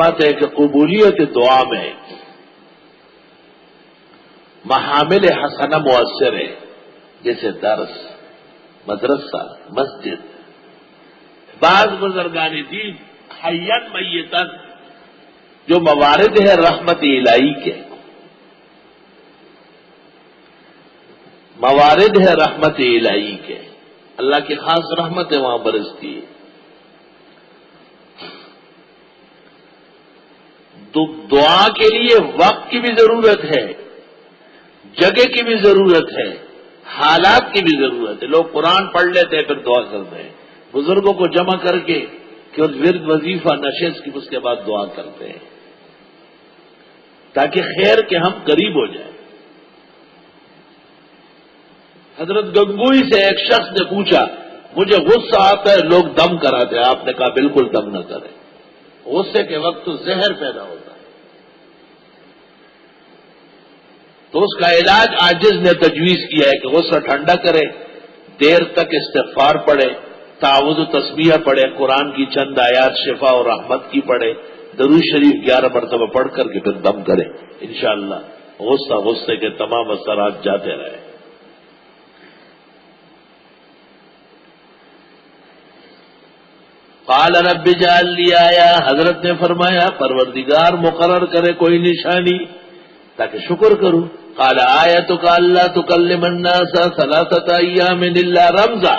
بات ہے کہ قبولیت دعا میں محامل حسنہ مؤثر ہے، جیسے درس، مدرسہ، مسجد۔ بعض بزرگان دین حیاً میتاً جو موارد ہے رحمت الہی کے، موارد ہے رحمت الہی کے، اللہ کی خاص رحمت ہے وہاں برستی ہے۔ تو دعا کے لیے وقت کی بھی ضرورت ہے، جگہ کی بھی ضرورت ہے، حالات کی بھی ضرورت ہے۔ لوگ قرآن پڑھ لیتے ہیں پھر دعا کرتے ہیں، بزرگوں کو جمع کر کے کہ ورد وظیفہ نشست کی اس کے بعد دعا کرتے ہیں تاکہ خیر کے ہم قریب ہو جائیں۔ حضرت گنگوئی سے ایک شخص نے پوچھا، مجھے غصہ آتا ہے لوگ دم کراتے ہیں، آپ نے کہا بالکل دم نہ کریں، غصے کے وقت تو زہر پیدا ہوتا ہے۔ تو اس کا علاج عاجز نے تجویز کیا ہے کہ غصہ ٹھنڈا کرے، دیر تک استغفار پڑھے، تعوذ و تسبیح پڑھے، قرآن کی چند آیات شفا اور رحمت کی پڑھے، درود شریف 11 مرتبہ پڑھ کر کے پھر دم کرے، انشاءاللہ غصے کے تمام اثرات جاتے رہے۔ قال رب اجعل لی آیا، حضرت نے فرمایا پروردگار مقرر کرے کوئی نشانی تاکہ شکر کروں۔ قال آیتک اللہ تکلم الناس ثلاثۃ ایام الا رمزا،